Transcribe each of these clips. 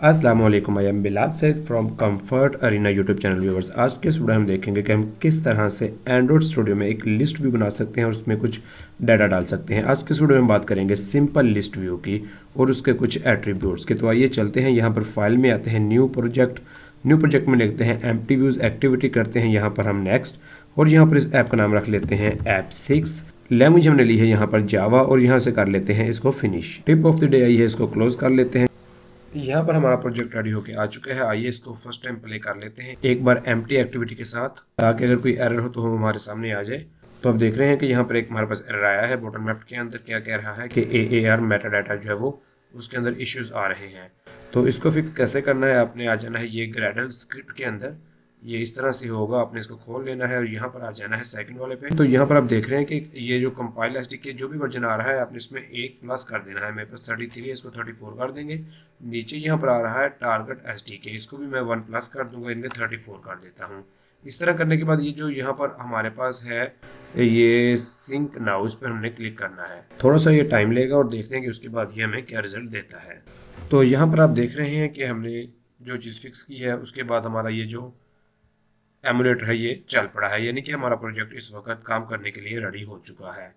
अस्सलाम वालेकुम, I am Bilal Syed from Comfort Arena YouTube channel viewers. आज के इस वीडियो में देखेंगे कि हम किस तरह से एंड्रॉइड स्टूडियो में एक लिस्ट व्यू बना सकते हैं और उसमें कुछ डाटा डाल सकते हैं। आज के इस वीडियो में बात करेंगे सिंपल लिस्ट व्यू की और उसके कुछ एट्रीब्यूट्स के। तो आइए चलते हैं, यहाँ पर फाइल में आते हैं, न्यू प्रोजेक्ट में लिखते हैं एम्प्टी व्यूज़ एक्टिविटी, करते हैं यहाँ पर हम नेक्स्ट, और यहाँ पर इस ऐप का नाम रख लेते हैं ऐप 6। लैंग्वेज हमने ली है यहाँ पर जावा और यहाँ से कर लेते हैं इसको finish. Tip of the day I है, इसको क्लोज कर लेते हैं। यहाँ पर हमारा प्रोजेक्ट रेडी होके आ चुका है। आइए इसको फर्स्ट टाइम प्ले कर लेते हैं एक बार एम्प्टी एक्टिविटी के साथ, ताकि अगर कोई एरर हो तो वो हमारे सामने आ जाए। तो अब देख रहे हैं कि यहाँ पर एक हमारे पास एरर आया है। बॉटम लेफ्ट के अंदर क्या कह रहा है कि AAR मेटा डाटा जो है वो उसके अंदर इश्यूज आ रहे हैं। तो इसको फिक्स कैसे करना है, आपने आ जाना है ये ग्रेडल स्क्रिप्ट के अंदर। ये इस तरह से होगा, आपने इसको खोल लेना है और यहाँ पर आ जाना है सेकंड वाले पे। तो यहाँ पर आप देख रहे हैं कि ये जो कंपाइल एसडीके जो भी वर्जन आ रहा है, आपने इसमें एक प्लस कर देना है। मेरे पास 33 है, इसको 34 कर देंगे। नीचे यहाँ पर आ रहा है टारगेट एसडीके, इसको भी मैं 1 प्लस कर दूंगा, इनके 34 कर देता हूँ। इस तरह करने के बाद ये जो यहाँ पर हमारे पास है ये सिंक नाउ, इस पर हमने क्लिक करना है। थोड़ा सा ये टाइम लेगा और देखते हैं कि उसके बाद ये हमें क्या रिजल्ट देता है। तो यहाँ पर आप देख रहे हैं कि हमने जो चीज़ फिक्स की है उसके बाद हमारा ये जो एमुलेटर है ये चल पड़ा है, यानी कि हमारा प्रोजेक्ट इस वक्त काम करने के लिए रेडी हो चुका है।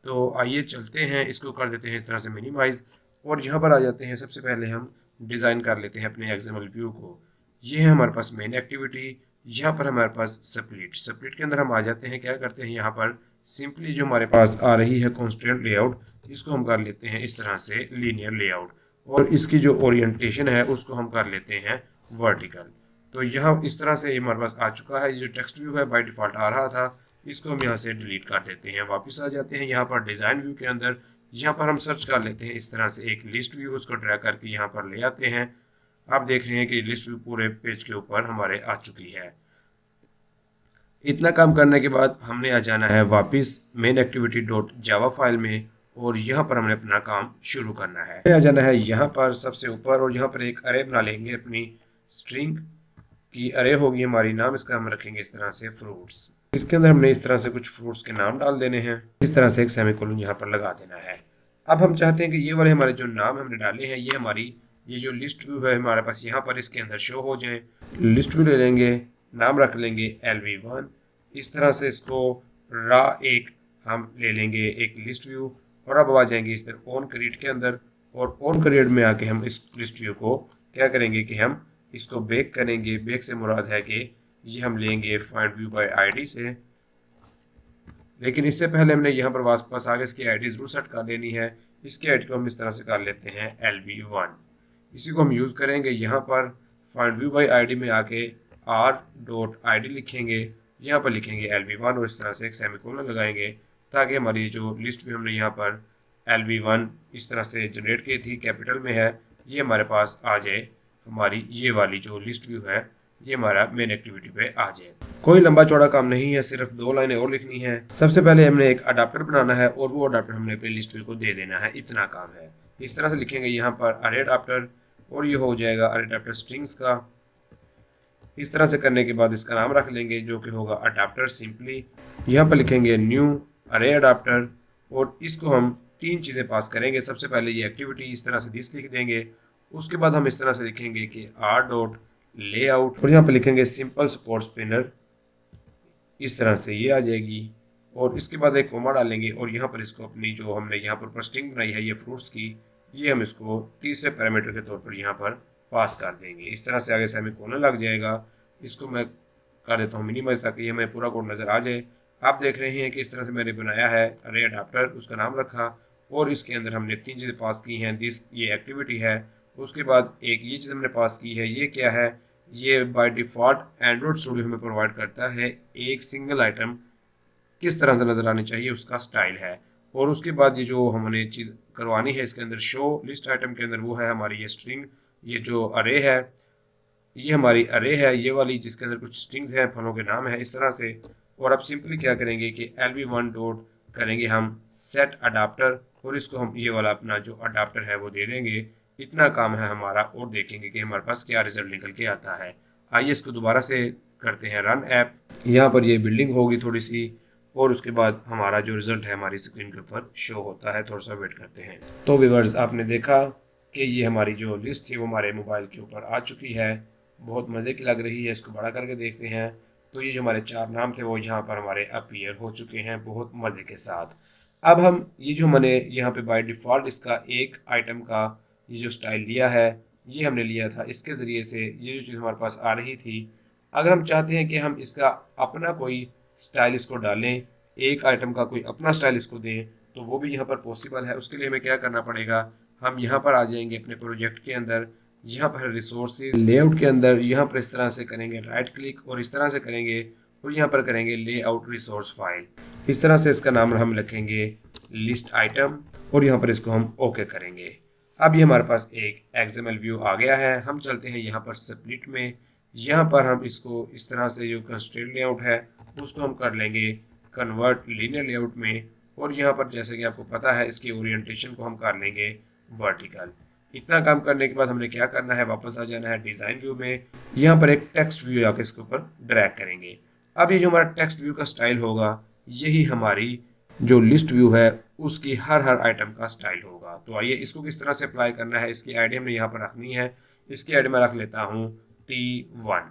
तो आइए चलते हैं, इसको कर देते हैं इस तरह से मिनिमाइज, और यहाँ पर आ जाते हैं। सबसे पहले हम डिज़ाइन कर लेते हैं अपने एक्सएमएल व्यू को। ये है हमारे पास मेन एक्टिविटी। यहाँ पर हमारे पास स्प्लिट के अंदर हम आ जाते हैं। क्या करते हैं, यहाँ पर सिंपली जो हमारे पास आ रही है कॉन्स्टेंट लेआउट, इसको हम कर लेते हैं इस तरह से लीनियर लेआउट, और इसकी जो ओरिएंटेशन है उसको हम कर लेते हैं वर्टिकल। तो यहाँ इस तरह से हमारे पास आ चुका है। ये जो टेक्स्ट व्यू है बाय डिफ़ॉल्ट आ रहा था, इसको हम यहाँ से डिलीट कर देते हैं। वापस आ जाते हैं यहाँ पर डिज़ाइन व्यू के अंदर। यहाँ पर हम सर्च कर लेते हैं इस तरह से एक लिस्ट व्यू, उसको ड्रैग करके यहाँ पर ले आते हैं। आप देख रहे हैं कि लिस्ट व्यू पूरे पेज के ऊपर हमारे आ चुकी है। इतना काम करने के बाद हमने आ जाना है वापस main activity dot Java file में, और यहाँ पर हमने अपना काम शुरू करना है। आ जाना है यहाँ पर सबसे ऊपर, और यहाँ पर एक अरे बना लेंगे अपनी स्ट्रिंग की अरे होगी हमारी। नाम इसका हम रखेंगे इस तरह से फ्रूट्स। इसके अंदर हमने इस तरह से कुछ फ्रूट्स के नाम डाल देने हैं। इस तरह से एक सेमीकोलन यहाँ पर लगा देना है। अब हम चाहते हैं कि ये वाले हमारे जो नाम हमने डाले हैं ये हमारी ये जो लिस्ट व्यू है हमारे पास यहाँ पर इसके अंदर शो हो जाए। लिस्ट व्यू ले लेंगे, नाम रख लेंगे LV1। इस तरह से इसको रा एक हम ले लेंगे एक लिस्ट व्यू, और अब आ जाएंगे इस तरह ऑन क्रिएट के अंदर, और ऑन क्रिएट में आके हम इस लिस्ट व्यू को क्या करेंगे कि हम इसको बेक करेंगे। बेक से मुराद है कि ये हम लेंगे फाइंड व्यू बाय आईडी से, लेकिन इससे पहले हमने यहाँ पर वापस आगे इसकी आईडी जरूर सेट कर लेनी है। इसकी आईडी को हम इस तरह से कर लेते हैं LV1। इसी को हम यूज़ करेंगे। यहाँ पर फाइंड व्यू बाय आईडी में आके R.id लिखेंगे, यहाँ पर लिखेंगे LV1 और इस तरह से एक सेमीकोलन लगाएंगे, ताकि हमारी जो लिस्ट व्यू हमने यहाँ पर LV1 इस तरह से जनरेट की थी, कैपिटल में है, ये हमारे पास आ जाए। हमारी ये वाली जो लिस्ट व्यू है ये हमारा मेन एक्टिविटी पे आ जाए। कोई लंबा चौड़ा काम नहीं है, सिर्फ 2 लाइनें और लिखनी है। सबसे पहले हमने एक अडाप्टर बनाना है और वो अडाप्टर हमने अपनी लिस्ट व्यू को दे देना है, इतना काम है। इस तरह से लिखेंगे यहाँ पर अरे अडाप्टर, और ये हो जाएगा अरे अडाप्टर स्ट्रिंग्स का। इस तरह से करने के बाद इसका नाम रख लेंगे जो कि होगा अडाप्टर सिंपली। यहाँ पर लिखेंगे न्यू अरे अडाप्टर, और इसको हम 3 चीज़ें पास करेंगे। सबसे पहले ये एक्टिविटी इस तरह से दिस लिख देंगे। उसके बाद हम इस तरह से लिखेंगे कि R.layout, और यहाँ पर लिखेंगे सिंपल सपोर्ट स्पिनर, इस तरह से ये आ जाएगी। और इसके बाद एक कोमा डालेंगे, और यहाँ पर इसको अपनी जो हमने यहाँ पर स्ट्रिंग बनाई है ये फ्रूट्स की, ये हम इसको तीसरे पैरामीटर के तौर पर यहाँ पर पास कर देंगे। इस तरह से आगे सेमीकोलन लग जाएगा। इसको मैं कर देता हूँ मिनिमाइज, ताकि ये हमें पूरा कोड नज़र आ जाए। आप देख रहे हैं कि इस तरह से मैंने बनाया है अरे अडाप्टर, उसका नाम रखा, और इसके अंदर हमने 3 चीज़ें पास की हैं। दिस ये एक्टिविटी है, उसके बाद एक ये चीज़ हमने पास की है, ये क्या है, ये बाय डिफ़ॉल्ट एंड्रॉइड स्टूडियो हमें प्रोवाइड करता है एक सिंगल आइटम किस तरह से नज़र आनी चाहिए उसका स्टाइल है। और उसके बाद ये जो हमने चीज़ करवानी है इसके अंदर शो लिस्ट आइटम के अंदर, वो है हमारी ये स्ट्रिंग, ये जो अरे है ये हमारी अरे है ये वाली, जिसके अंदर कुछ स्ट्रिंग्स हैं, फलों के नाम है इस तरह से। और अब सिंपली क्या करेंगे कि LV1 डॉट करेंगे हम सेट अडाप्टर, और इसको हम ये वाला अपना जो अडाप्टर है वो दे देंगे। इतना काम है हमारा, और देखेंगे कि हमारे पास क्या रिजल्ट निकल के आता है। आइए इसको दोबारा से करते हैं रन ऐप। यहाँ पर ये बिल्डिंग होगी थोड़ी सी, और उसके बाद हमारा जो रिजल्ट है हमारी स्क्रीन के ऊपर शो होता है। थोड़ा सा वेट करते हैं। तो व्यूअर्स आपने देखा कि ये हमारी जो लिस्ट थी वो हमारे मोबाइल के ऊपर आ चुकी है। बहुत मज़े की लग रही है। इसको बड़ा करके देखते हैं तो ये जो हमारे 4 नाम थे वो यहाँ पर हमारे अपीयर हो चुके हैं बहुत मज़े के साथ। अब हम ये जो मैंने यहाँ पे बाय डिफ़ॉल्ट इसका एक आइटम का ये जो स्टाइल लिया है, ये हमने लिया था। इसके ज़रिए से ये जो चीज़ हमारे पास आ रही थी, अगर हम चाहते हैं कि हम इसका अपना कोई स्टाइल इसको डालें, एक आइटम का कोई अपना स्टाइल इसको दें, तो वो भी यहाँ पर पॉसिबल है। उसके लिए हमें क्या करना पड़ेगा, हम यहाँ पर आ जाएंगे अपने प्रोजेक्ट के अंदर, यहाँ पर रिसोर्सेज लेआउट के अंदर, यहाँ पर इस तरह से करेंगे राइट क्लिक और इस तरह से करेंगे और यहाँ पर करेंगे लेआउट रिसोर्स फाइल। इस तरह से इसका नाम हम रखेंगे लिस्ट आइटम और यहाँ पर इसको हम ओके करेंगे। अब ये हमारे पास एक एक्सएमएल व्यू आ गया है। हम चलते हैं यहाँ पर स्प्लिट में, यहाँ पर हम इसको इस तरह से जो कंस्ट्रेंट लेआउट है उसको हम कर लेंगे कन्वर्ट लीनियर लेआउट में, और यहाँ पर जैसे कि आपको पता है इसकी ओरिएंटेशन को हम कर लेंगे वर्टिकल। इतना काम करने के बाद हमने क्या करना है, वापस आ जाना है डिज़ाइन व्यू में, यहाँ पर एक टेक्स्ट व्यू आके इसके ऊपर ड्रैग करेंगे। अब ये जो हमारा टेक्स्ट व्यू का स्टाइल होगा, यही हमारी जो लिस्ट व्यू है उसकी हर आइटम का स्टाइल होगा। तो आइए इसको किस तरह से अप्लाई करना है, इसकी आईडी हमने यहाँ पर रखनी है। इसकी आईडी में रख लेता हूँ T1।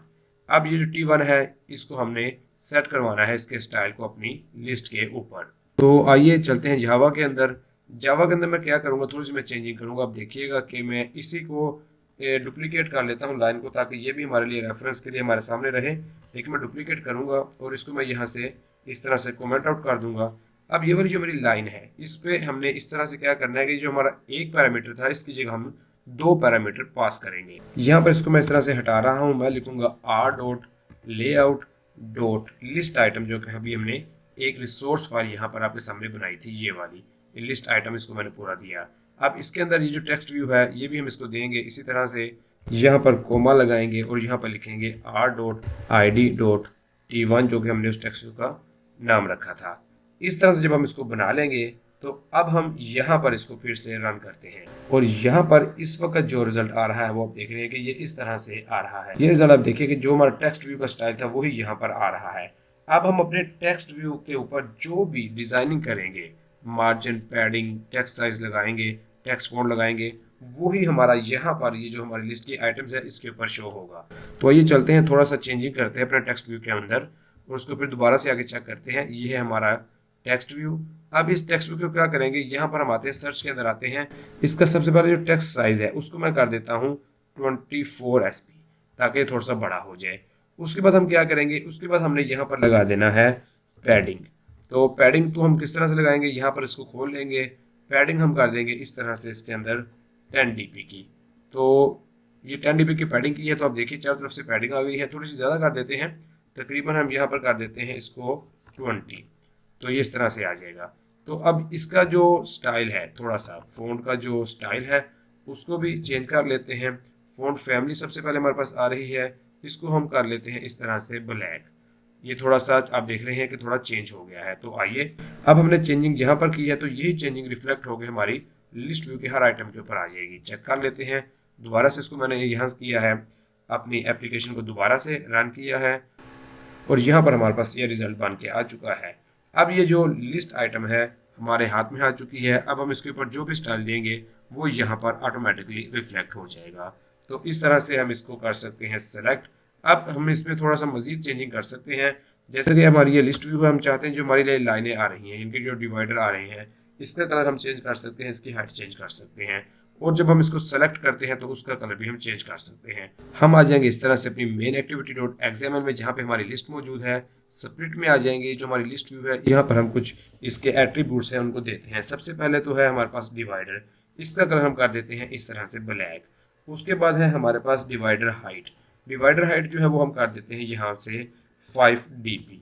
अब ये जो T1 है इसको हमने सेट करवाना है इसके स्टाइल को अपनी लिस्ट के ऊपर। तो आइए चलते हैं जावा के अंदर। जावा के अंदर मैं क्या करूँगा, थोड़ी सी मैं चेंजिंग करूँगा। आप देखिएगा कि मैं इसी को डुप्लीकेट कर लेता हूँ लाइन को, ताकि ये भी हमारे लिए रेफरेंस के लिए हमारे सामने रहे। लेकिन मैं डुप्लीकेट करूँगा और इसको मैं यहाँ से इस तरह से कमेंट आउट कर दूंगा। अब ये वाली जो मेरी लाइन है इस पे हमने इस तरह से क्या करना है कि जो हमारा एक पैरामीटर था इसकी जगह हम 2 पैरामीटर पास करेंगे। यहाँ पर इसको मैं इस तरह से हटा रहा हूँ। मैं लिखूंगा r.layout.list आइटम, जो कि अभी हमने एक रिसोर्स फाइल यहाँ पर आपके सामने बनाई थी, ये वाली लिस्ट आइटम इसको मैंने पूरा दिया। अब इसके अंदर ये जो टेक्स्ट व्यू है ये भी हम इसको देंगे इसी तरह से, यहाँ पर कोमा लगाएंगे और यहाँ पर लिखेंगे r.id.t1 जो कि हमने उस टेक्स्ट व्यू का नाम रखा था। इस तरह से जब हम इसको बना लेंगे तो अब हम यहाँ पर इसको फिर से रन करते हैं और यहाँ पर इस वक्त जो रिजल्ट आ रहा है वो आप देख रहे हैं कि ये इस तरह से आ रहा है। ये रिजल्ट आप देखिए कि जो हमारा टेक्स्ट व्यू का स्टाइल था वही यहाँ पर आ रहा है। अब हम अपने टेक्स्ट व्यू के ऊपर जो भी डिजाइनिंग करेंगे, मार्जिन, पैडिंग, टेक्स्ट साइज लगाएंगे, टेक्स्ट फॉन्ट लगाएंगे, वही हमारा यहाँ पर ये जो हमारी लिस्ट की आइटम्स है इसके ऊपर शो होगा। तो आइए चलते हैं थोड़ा सा चेंजिंग करते हैं अपने टेक्स्ट व्यू के अंदर और उसको फिर दोबारा से आगे चेक करते हैं। ये है हमारा टेक्स्ट व्यू। अब इस टेक्स्ट व्यू को क्या करेंगे, यहाँ पर हम आते हैं सर्च के अंदर आते हैं। इसका सबसे पहले जो टेक्स्ट साइज है उसको मैं कर देता हूँ 24 SP, ताकि थोड़ा सा बड़ा हो जाए। उसके बाद हम क्या करेंगे, उसके बाद हमने यहाँ पर लगा देना है पैडिंग। तो पैडिंग तो हम किस तरह से लगाएंगे, यहाँ पर इसको खोल लेंगे, पैडिंग हम कर देंगे इस तरह से इसके अंदर 10 dp की। तो ये 10 dp की पैडिंग की है, तो आप देखिए चारों तरफ से पैडिंग आ गई है। थोड़ी सी ज़्यादा कर देते हैं, तकरीबन हम यहाँ पर कर देते हैं इसको 20, तो ये इस तरह से आ जाएगा। तो अब इसका जो स्टाइल है, थोड़ा सा फ़ॉन्ट का जो स्टाइल है उसको भी चेंज कर लेते हैं। फ़ॉन्ट फैमिली सबसे पहले हमारे पास आ रही है, इसको हम कर लेते हैं इस तरह से ब्लैक। ये थोड़ा सा आप देख रहे हैं कि थोड़ा चेंज हो गया है। तो आइए अब हमने चेंजिंग यहाँ पर की है, तो यही चेंजिंग रिफ्लेक्ट हो गई हमारी लिस्ट व्यू के हर आइटम के ऊपर आ जाएगी। चेक कर लेते हैं दोबारा से, इसको मैंने यहाँ किया है, अपनी एप्लीकेशन को दोबारा से रन किया है और यहाँ पर हमारे पास ये रिजल्ट बन के आ चुका है। अब ये जो लिस्ट आइटम है हमारे हाथ में आ चुकी है। अब हम इसके ऊपर जो भी स्टाइल देंगे वो यहाँ पर ऑटोमेटिकली रिफ्लेक्ट हो जाएगा। तो इस तरह से हम इसको कर सकते हैं सेलेक्ट। अब हम इसमें थोड़ा सा मजीद चेंजिंग कर सकते हैं, जैसे कि हमारी ये लिस्ट व्यू है, हम चाहते हैं जो हमारी लिए लाइनें आ रही हैं, इनके जो डिवाइडर आ रहे हैं, इसका कलर हम चेंज कर सकते हैं, इसकी हाइट चेंज कर सकते हैं, और जब हम इसको सेलेक्ट करते हैं तो उसका कलर भी हम चेंज कर सकते हैं। हम आ जाएंगे इस तरह से अपनी मेन एक्टिविटी डॉट एक्सएमएल में, जहाँ पे हमारी लिस्ट मौजूद है। स्प्लिट में आ जाएंगे, जो हमारी लिस्ट व्यू है, यहाँ पर हम कुछ इसके एट्रीब्यूट्स हैं उनको देते हैं। सबसे पहले तो है हमारे पास डिवाइडर, इसका कलर हम कर देते हैं इस तरह से ब्लैक। उसके बाद है हमारे पास डिवाइडर हाइट, डिवाइडर हाइट जो है वो हम कर देते हैं यहाँ से 5 dp।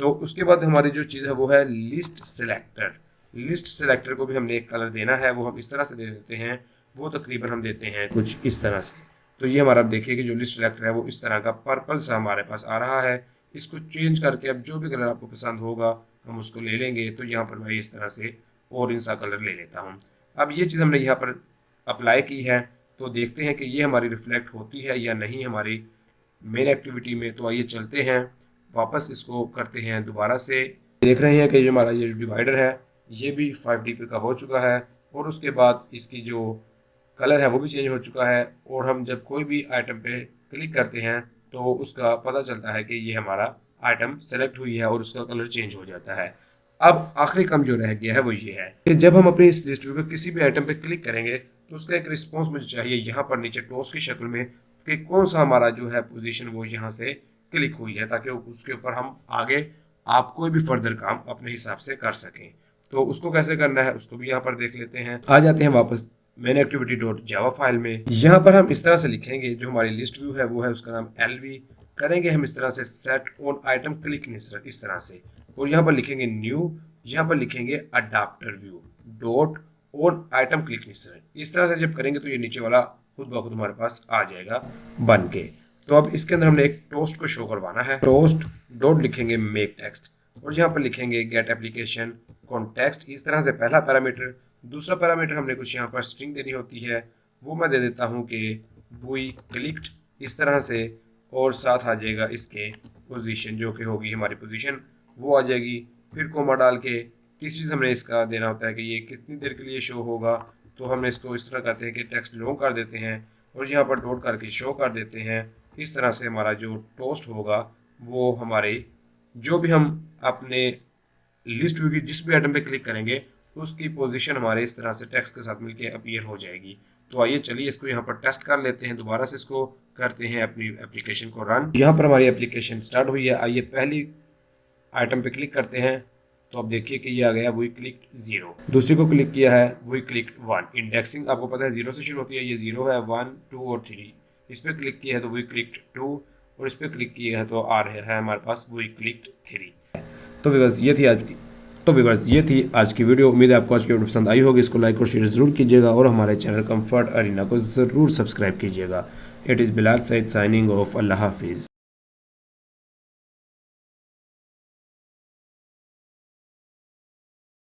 तो उसके बाद हमारी जो चीज़ है वो है लिस्ट सेलेक्टर। लिस्ट सेलेक्टर को भी हमने एक कलर देना है, वो हम इस तरह से दे देते हैं, वो तकरीबन हम देते हैं कुछ इस तरह से। तो ये हमारा आप देखिए कि जो लिस्ट सेलेक्टर है वो इस तरह का पर्पल सा हमारे पास आ रहा है। इसको चेंज करके अब जो भी कलर आपको पसंद होगा हम उसको ले लेंगे। तो यहाँ पर मैं इस तरह से ऑरेंज सा कलर ले लेता हूँ। अब ये चीज़ हमने यहाँ पर अप्लाई की है, तो देखते हैं कि ये हमारी रिफ्लेक्ट होती है या नहीं हमारी मेन एक्टिविटी में। तो आइए चलते हैं वापस इसको करते हैं दोबारा से। देख रहे हैं कि जो हमारा ये डिवाइडर है ये भी 5 dp का हो चुका है, और उसके बाद इसकी जो कलर है वो भी चेंज हो चुका है, और हम जब कोई भी आइटम पे क्लिक करते हैं तो उसका पता चलता है कि ये हमारा आइटम सेलेक्ट हुई है और उसका कलर चेंज हो जाता है। अब आखिरी काम जो रह गया है वो ये है कि जब हम अपनी इस लिस्ट व्यू पे किसी भी आइटम पे क्लिक करेंगे तो उसका एक रिस्पॉन्स मुझे चाहिए यहाँ पर नीचे टोस्ट की शक्ल में, कि कौन सा हमारा जो है पोजीशन वो यहाँ से क्लिक हुई है, ताकि उसके ऊपर हम आगे आप कोई भी फर्दर काम अपने हिसाब से कर सकें। तो उसको कैसे करना है उसको भी यहाँ पर देख लेते हैं। आ जाते हैं वापस main activity dot Java file में। यहाँ पर हम इस तरह से लिखेंगे, जो हमारी लिस्ट व्यू है वो है उसका नाम LV, करेंगे हम इस तरह से सेट ऑन आइटम क्लिक इस तरह से, और यहाँ पर लिखेंगे न्यू, यहाँ पर लिखेंगे adapter view dot on item click इस तरह से जब करेंगे तो ये नीचे वाला खुद ब खुद हमारे पास आ जाएगा बन के। तो अब इसके अंदर हमने एक टोस्ट को शो करवाना है। टोस्ट डॉट लिखेंगे मेक टेक्स्ट, और यहाँ पर लिखेंगे गेट एप्लीकेशन कॉन्टेक्स्ट, इस तरह से पहला पैरामीटर। दूसरा पैरामीटर हमने कुछ यहाँ पर स्ट्रिंग देनी होती है, वो मैं दे देता हूँ कि वी क्लिक्ड इस तरह से, और साथ आ जाएगा इसके पोजीशन जो कि होगी हमारी पोजीशन वो आ जाएगी। फिर कोमा डाल के तीसरी हमने इसका देना होता है कि ये कितनी देर के लिए शो होगा, तो हम इसको इस तरह करते हैं कि टेक्स्ट लॉन्ग कर देते हैं और यहाँ पर डॉट करके शो कर देते हैं। इस तरह से हमारा जो टोस्ट होगा वो हमारे जो भी हम अपने लिस्ट व्यू की जिस भी आइटम पे क्लिक करेंगे उसकी पोजीशन हमारे इस तरह से टेक्स्ट के साथ मिलके अपीयर हो जाएगी। तो आइए चलिए इसको यहाँ पर टेस्ट कर लेते हैं, दोबारा से इसको करते हैं अपनी एप्लीकेशन को रन। यहाँ पर हमारी एप्लीकेशन स्टार्ट हुई है। आइए पहली आइटम पे क्लिक करते हैं, तो अब देखिए कि ये आ गया वी क्लिक 0। दूसरी को क्लिक किया है वी क्लिक 1। इंडेक्सिंग आपको पता है 0 से शुरू होती है, ये 0 है, 1 2 और 3। इस पर क्लिक किया है तो वी क्लिक 2, और इस पर क्लिक किया है तो आ रहा है हमारे पास वी क्लिक 3। तो व्यूअर्स ये थी आज की वीडियो। उम्मीद है आपको आज की वीडियो पसंद आई होगी। इसको लाइक और शेयर जरूर कीजिएगा और हमारे चैनल कंफर्ट अरीना को ज़रूर सब्सक्राइब कीजिएगा। It is Bilal Saeed signing off. अल्लाह हाफिज़।